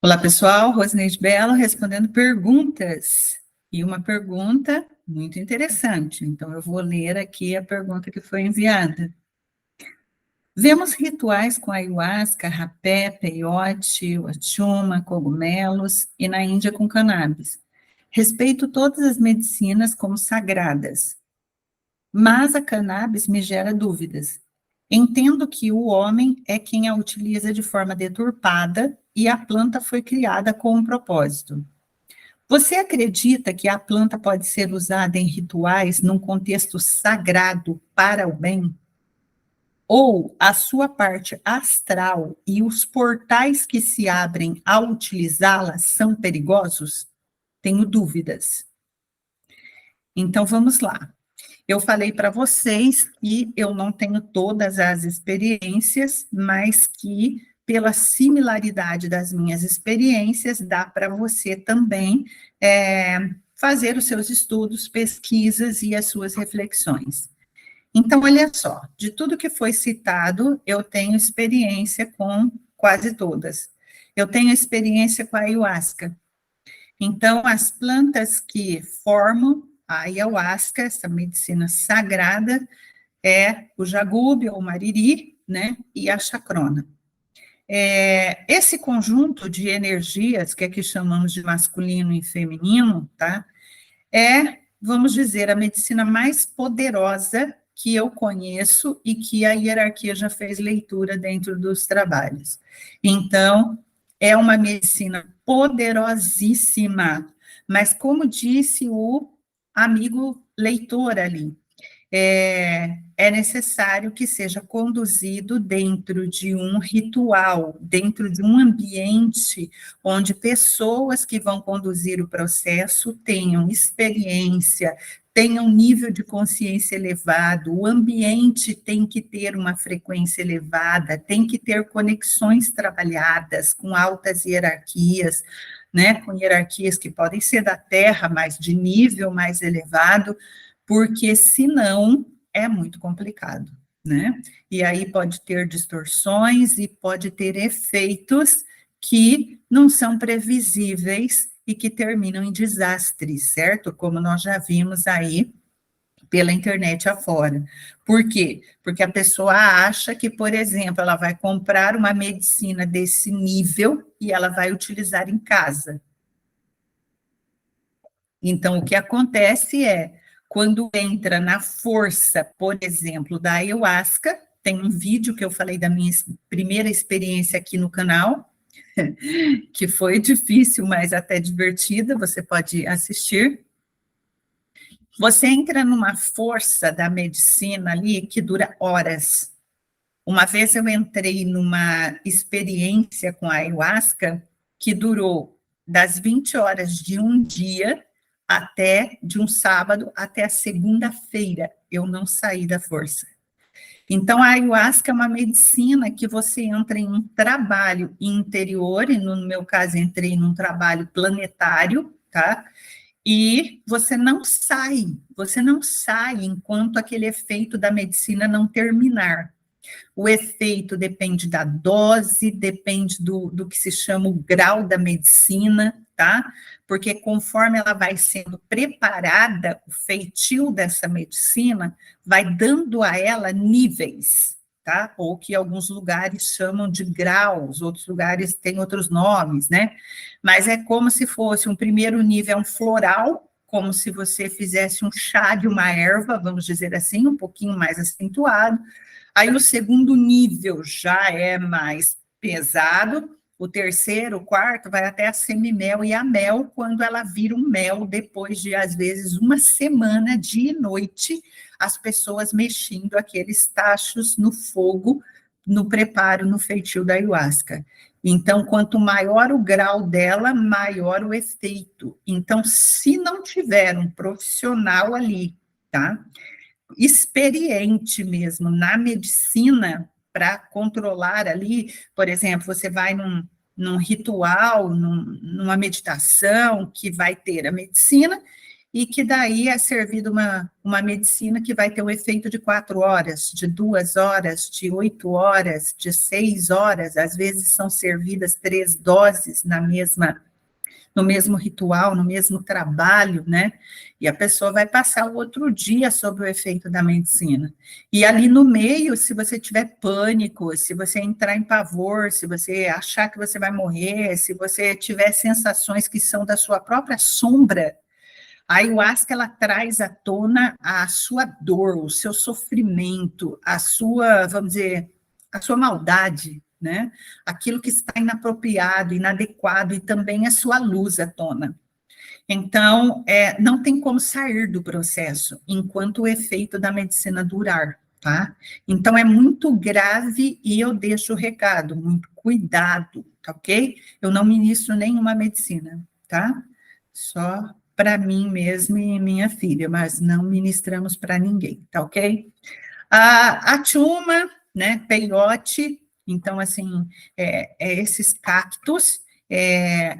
Olá, pessoal. Rosineide Belo respondendo perguntas. E uma pergunta muito interessante. Então, eu vou ler aqui a pergunta que foi enviada. Vemos rituais com ayahuasca, rapé, peiote, wachuma, cogumelos e na Índia com cannabis. Respeito todas as medicinas como sagradas, mas a cannabis me gera dúvidas. Entendo que o homem é quem a utiliza de forma deturpada e a planta foi criada com um propósito. Você acredita que a planta pode ser usada em rituais num contexto sagrado para o bem? Ou a sua parte astral e os portais que se abrem ao utilizá-la são perigosos? Tenho dúvidas. Então vamos lá. Eu falei para vocês que eu não tenho todas as experiências, mas que, pela similaridade das minhas experiências, dá para você também fazer os seus estudos, pesquisas e as suas reflexões. Então, olha só, de tudo que foi citado, eu tenho experiência com quase todas. Eu tenho experiência com a ayahuasca. Então, as plantas que formam a ayahuasca, essa medicina sagrada, é o jagube, ou mariri, né, e a chacrona. Esse conjunto de energias, que aqui chamamos de masculino e feminino, tá, vamos dizer, a medicina mais poderosa que eu conheço e que a hierarquia já fez leitura dentro dos trabalhos. Então, é uma medicina poderosíssima, mas como disse o amigo leitor ali, é necessário que seja conduzido dentro de um ritual, dentro de um ambiente onde pessoas que vão conduzir o processo tenham experiência, tenham nível de consciência elevado, o ambiente tem que ter uma frequência elevada, tem que ter conexões trabalhadas com altas hierarquias, né, com hierarquias que podem ser da Terra, mas de nível mais elevado, porque senão é muito complicado, né? E aí pode ter distorções e pode ter efeitos que não são previsíveis e que terminam em desastres, certo? Como nós já vimos aí pela internet afora. Por quê? Porque a pessoa acha que, por exemplo, ela vai comprar uma medicina desse nível e ela vai utilizar em casa. Então, o que acontece é, quando entra na força, por exemplo, da ayahuasca, tem um vídeo que eu falei da minha primeira experiência aqui no canal, que foi difícil, mas até divertida, você pode assistir. Você entra numa força da medicina ali que dura horas. Uma vez eu entrei numa experiência com a ayahuasca que durou das 20 horas de um dia até de um sábado até a segunda-feira. Eu não saí da força. Então, a ayahuasca é uma medicina que você entra em um trabalho interior, e no meu caso, entrei num trabalho planetário, tá? E você não sai enquanto aquele efeito da medicina não terminar. O efeito depende da dose, depende do que se chama o grau da medicina, tá? Porque conforme ela vai sendo preparada, o feitio dessa medicina vai dando a ela níveis, tá? Ou que alguns lugares chamam de graus, outros lugares têm outros nomes, né? Mas é como se fosse um primeiro nível, um floral, como se você fizesse um chá de uma erva, vamos dizer assim, um pouquinho mais acentuado. Aí o segundo nível já é mais pesado, o terceiro, o quarto, vai até a semimel e a mel, quando ela vira um mel, depois de, às vezes, uma semana, dia e noite, as pessoas mexendo aqueles tachos no fogo, no preparo, no feitio da ayahuasca. Então, quanto maior o grau dela, maior o efeito. Então, se não tiver um profissional ali, tá? Experiente mesmo na medicina para controlar ali, por exemplo, você vai num ritual, numa meditação que vai ter a medicina e que daí é servida uma medicina que vai ter um efeito de 4 horas, de 2 horas, de 8 horas, de 6 horas, às vezes são servidas 3 doses no mesmo ritual, no mesmo trabalho, né? E a pessoa vai passar o outro dia sob o efeito da medicina. E ali no meio, se você tiver pânico, se você entrar em pavor, se você achar que você vai morrer, se você tiver sensações que são da sua própria sombra, a ayahuasca, ela traz à tona a sua dor, o seu sofrimento, a sua, vamos dizer, a sua maldade, né? Aquilo que está inapropriado, inadequado, e também a sua luz à tona. Então, não tem como sair do processo enquanto o efeito da medicina durar, tá? Então, é muito grave e eu deixo o recado, muito cuidado, tá ok? Eu não ministro nenhuma medicina, tá? Só para mim mesmo e minha filha, mas não ministramos para ninguém, tá ok? A tchuma, né, peiote, então, assim, esses cactos,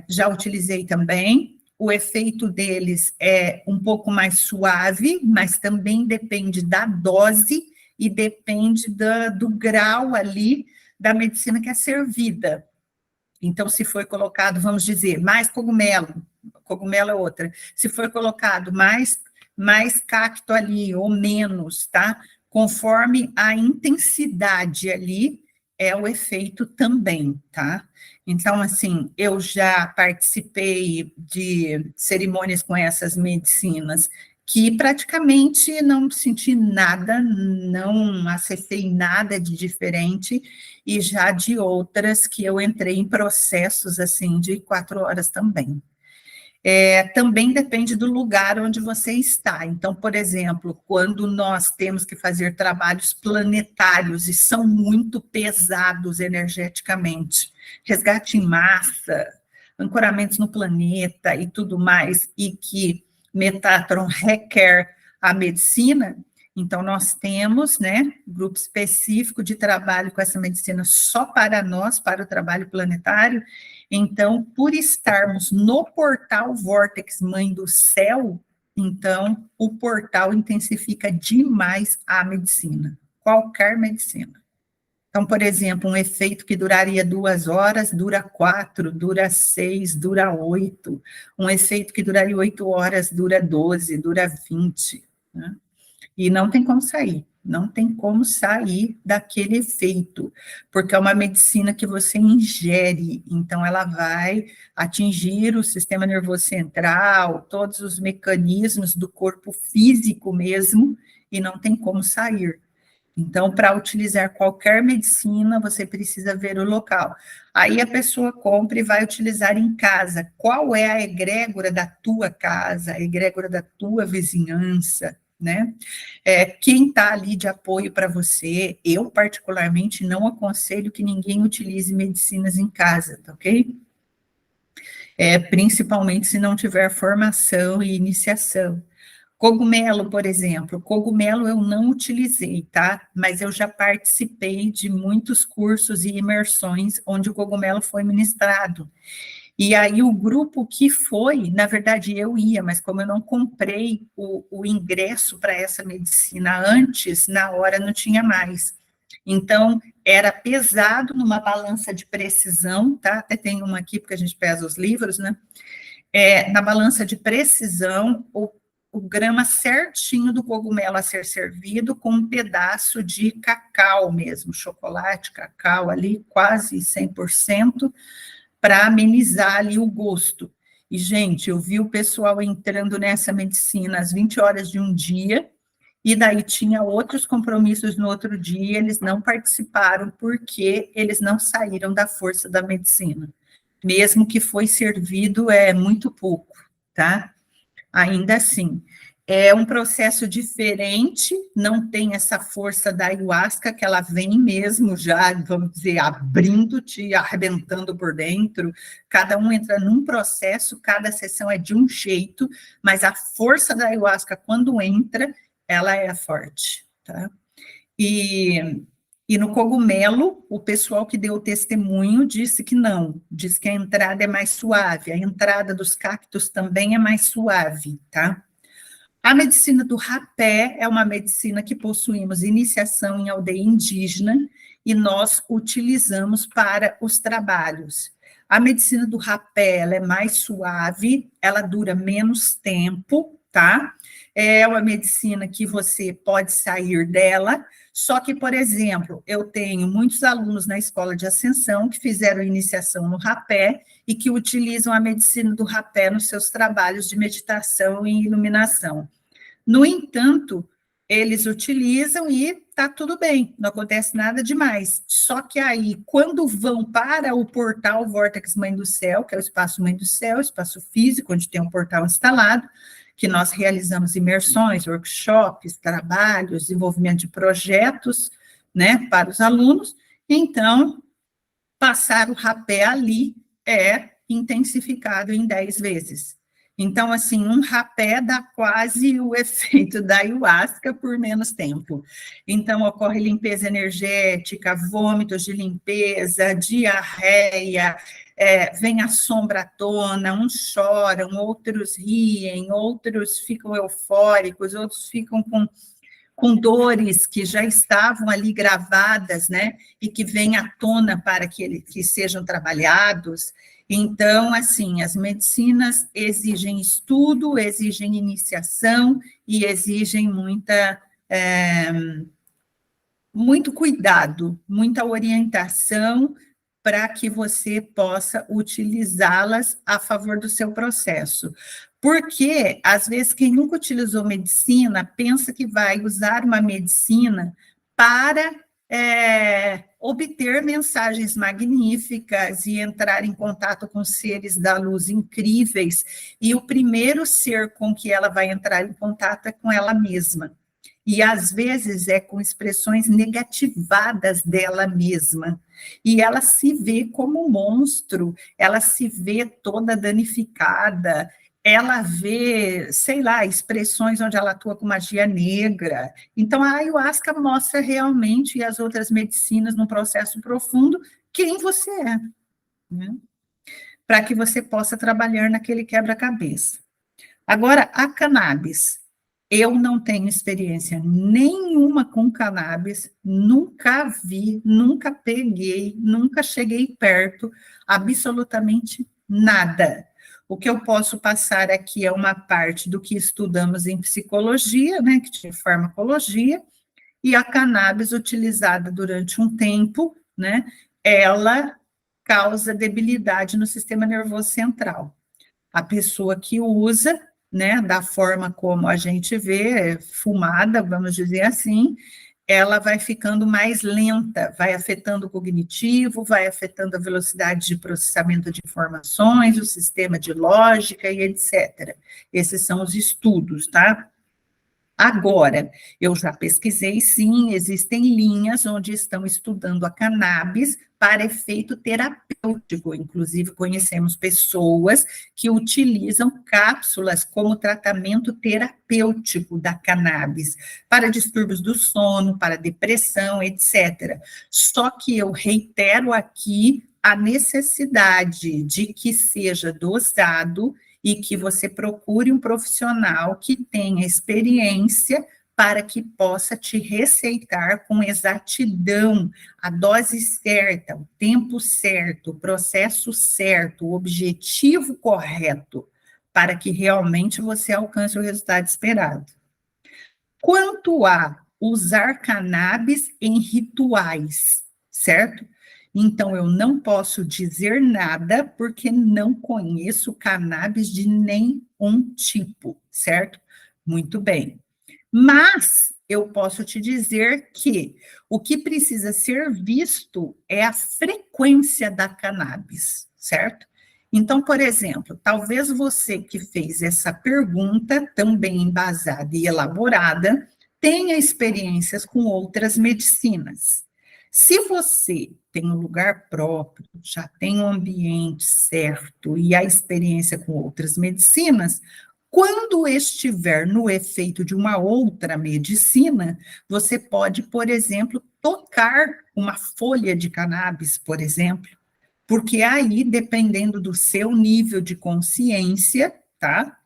já utilizei também. O efeito deles é um pouco mais suave, mas também depende da dose e depende do grau ali da medicina que é servida. Então, se foi colocado, vamos dizer, mais cogumelo é outra, se for colocado mais cacto ali, ou menos, tá? Conforme a intensidade ali, é o efeito também, tá? Então, assim, eu já participei de cerimônias com essas medicinas que praticamente não senti nada, não acessei nada de diferente, e já de outras que eu entrei em processos, assim, de 4 horas também. Também depende do lugar onde você está. Então, por exemplo, quando nós temos que fazer trabalhos planetários e são muito pesados energeticamente, resgate em massa, ancoramentos no planeta e tudo mais, e que Metatron requer a medicina, então nós temos, né, grupo específico de trabalho com essa medicina só para nós, para o trabalho planetário. Então, por estarmos no portal Vórtex Mãe do Céu, então o portal intensifica demais a medicina, qualquer medicina. Então, por exemplo, um efeito que duraria 2 horas, dura 4, dura 6, dura 8. Um efeito que duraria 8 horas, dura 12, dura 20. Né? E não tem como sair, não tem como sair daquele efeito, porque é uma medicina que você ingere, então ela vai atingir o sistema nervoso central, todos os mecanismos do corpo físico mesmo, e não tem como sair. Então, para utilizar qualquer medicina, você precisa ver o local. Aí a pessoa compra e vai utilizar em casa. Qual é a egrégora da tua casa, a egrégora da tua vizinhança, né? Quem está ali de apoio para você? Eu, particularmente, não aconselho que ninguém utilize medicinas em casa, tá ok? Principalmente se não tiver formação e iniciação. Cogumelo, por exemplo, cogumelo eu não utilizei, tá? Mas eu já participei de muitos cursos e imersões onde o cogumelo foi ministrado. E aí o grupo que foi, na verdade eu ia, mas como eu não comprei o ingresso para essa medicina antes, na hora não tinha mais. Então, era pesado numa balança de precisão, tá? Até tem uma aqui, porque a gente pesa os livros, né? Na balança de precisão, o grama certinho do cogumelo a ser servido com um pedaço de cacau mesmo, chocolate, cacau ali, quase 100%, para amenizar ali o gosto. E, gente, eu vi o pessoal entrando nessa medicina às 20 horas de um dia, e daí tinha outros compromissos no outro dia, eles não participaram porque eles não saíram da força da medicina. Mesmo que foi servido, é muito pouco, tá? Ainda assim, é um processo diferente, não tem essa força da ayahuasca, que ela vem mesmo já, vamos dizer, abrindo-te, arrebentando por dentro, cada um entra num processo, cada sessão é de um jeito, mas a força da ayahuasca, quando entra, ela é forte, tá? E no cogumelo, o pessoal que deu o testemunho disse que não, disse que a entrada é mais suave, a entrada dos cactos também é mais suave, tá? A medicina do rapé é uma medicina que possuímos iniciação em aldeia indígena e nós utilizamos para os trabalhos. A medicina do rapé, ela é mais suave, ela dura menos tempo, tá? É uma medicina que você pode sair dela, só que, por exemplo, eu tenho muitos alunos na escola de ascensão que fizeram iniciação no rapé e que utilizam a medicina do rapé nos seus trabalhos de meditação e iluminação. No entanto, eles utilizam e está tudo bem, não acontece nada demais. Só que aí, quando vão para o portal Vórtex Mãe do Céu, que é o espaço Mãe do Céu, espaço físico, onde tem um portal instalado, que nós realizamos imersões, workshops, trabalhos, desenvolvimento de projetos, né, para os alunos. Então, passar o rapé ali é intensificado em 10 vezes. Então, assim, um rapé dá quase o efeito da ayahuasca por menos tempo. Então, ocorre limpeza energética, vômitos de limpeza, diarreia, vem a sombra à tona, uns choram, outros riem, outros ficam eufóricos, outros ficam com dores que já estavam ali gravadas, né, e que vêm à tona para que sejam trabalhados. Então, assim, as medicinas exigem estudo, exigem iniciação e exigem muito cuidado, muita orientação para que você possa utilizá-las a favor do seu processo. Porque, às vezes, quem nunca utilizou medicina pensa que vai usar uma medicina para obter mensagens magníficas e entrar em contato com seres da luz incríveis, e o primeiro ser com que ela vai entrar em contato é com ela mesma. E, às vezes, é com expressões negativadas dela mesma. E ela se vê como um monstro, ela se vê toda danificada, ela vê, sei lá, expressões onde ela atua com magia negra. Então, a ayahuasca mostra realmente, e as outras medicinas, num processo profundo, quem você é, né? Para que você possa trabalhar naquele quebra-cabeça. Agora, a cannabis. Eu não tenho experiência nenhuma com cannabis, nunca vi, nunca peguei, nunca cheguei perto, absolutamente nada. O que eu posso passar aqui é uma parte do que estudamos em psicologia, né, que tinha farmacologia, e a cannabis utilizada durante um tempo, né, ela causa debilidade no sistema nervoso central. A pessoa que usa, né, da forma como a gente vê, fumada, vamos dizer assim, ela vai ficando mais lenta, vai afetando o cognitivo, vai afetando a velocidade de processamento de informações, o sistema de lógica e etc. Esses são os estudos, tá? Agora, eu já pesquisei, sim, existem linhas onde estão estudando a cannabis para efeito terapêutico. Inclusive, conhecemos pessoas que utilizam cápsulas como tratamento terapêutico da cannabis, para distúrbios do sono, para depressão, etc. Só que eu reitero aqui a necessidade de que seja dosado e que você procure um profissional que tenha experiência para que possa te receitar com exatidão a dose certa, o tempo certo, o processo certo, o objetivo correto, para que realmente você alcance o resultado esperado. Quanto a usar cannabis em rituais, certo? Então, eu não posso dizer nada porque não conheço cannabis de nenhum tipo, certo? Muito bem. Mas eu posso te dizer que o que precisa ser visto é a frequência da cannabis, certo? Então, por exemplo, talvez você que fez essa pergunta, tão bem embasada e elaborada, tenha experiências com outras medicinas. Se você tem um lugar próprio, já tem um ambiente certo e a experiência com outras medicinas, quando estiver no efeito de uma outra medicina, você pode, por exemplo, tocar uma folha de cannabis, por exemplo, porque aí, dependendo do seu nível de consciência, tá?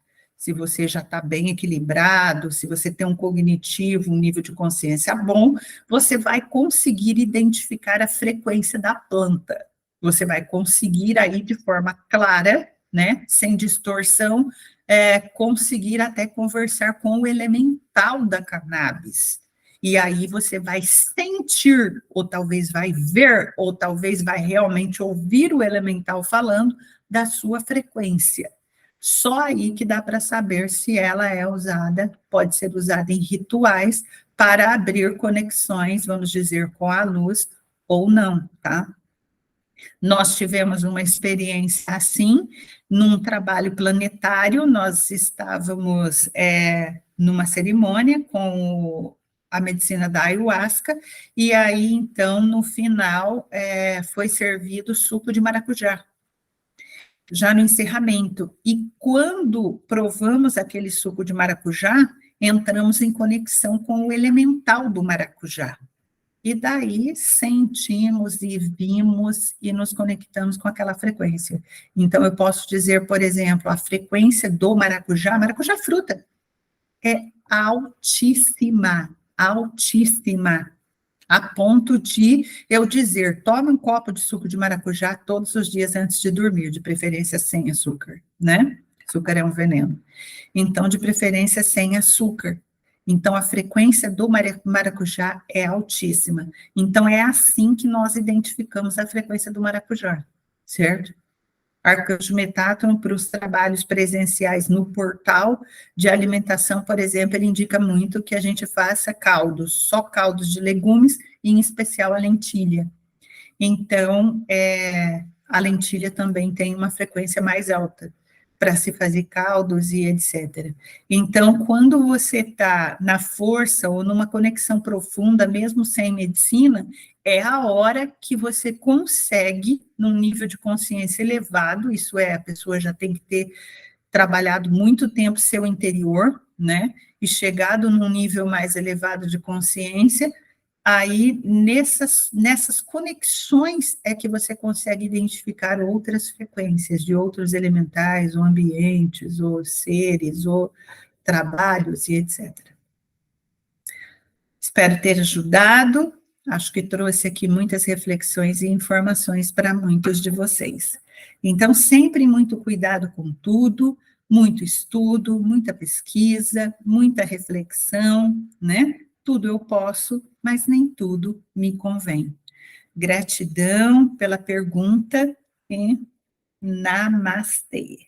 se você já está bem equilibrado, se você tem um cognitivo, um nível de consciência bom, você vai conseguir identificar a frequência da planta. Você vai conseguir aí de forma clara, né, sem distorção, conseguir até conversar com o elemental da cannabis. E aí você vai sentir, ou talvez vai ver, ou talvez vai realmente ouvir o elemental falando da sua frequência. Só aí que dá para saber se ela é usada, pode ser usada em rituais para abrir conexões, vamos dizer, com a luz ou não, tá? Nós tivemos uma experiência assim, num trabalho planetário, nós estávamos numa cerimônia com a medicina da ayahuasca, e aí, então, no final, foi servido suco de maracujá, já no encerramento. E quando provamos aquele suco de maracujá, entramos em conexão com o elemental do maracujá. E daí sentimos e vimos e nos conectamos com aquela frequência. Então, eu posso dizer, por exemplo, a frequência do maracujá, maracujá fruta, é altíssima, altíssima, a ponto de eu dizer, tome um copo de suco de maracujá todos os dias antes de dormir, de preferência sem açúcar, né? Açúcar é um veneno. Então, de preferência sem açúcar. Então, a frequência do maracujá é altíssima. Então, é assim que nós identificamos a frequência do maracujá, certo? Arcanjo Metatron, para os trabalhos presenciais no portal de alimentação, por exemplo, ele indica muito que a gente faça caldos, só caldos de legumes, e em especial a lentilha. Então, a lentilha também tem uma frequência mais alta para se fazer caldos e etc. Então, quando você está na força ou numa conexão profunda, mesmo sem medicina, é a hora que você consegue, num nível de consciência elevado, isso é, a pessoa já tem que ter trabalhado muito tempo seu interior, né, e chegado num nível mais elevado de consciência, aí nessas conexões é que você consegue identificar outras frequências de outros elementais, ou ambientes, ou seres, ou trabalhos e etc. Espero ter ajudado, acho que trouxe aqui muitas reflexões e informações para muitos de vocês. Então, sempre muito cuidado com tudo, muito estudo, muita pesquisa, muita reflexão, né? Tudo eu posso, mas nem tudo me convém. Gratidão pela pergunta e namastê.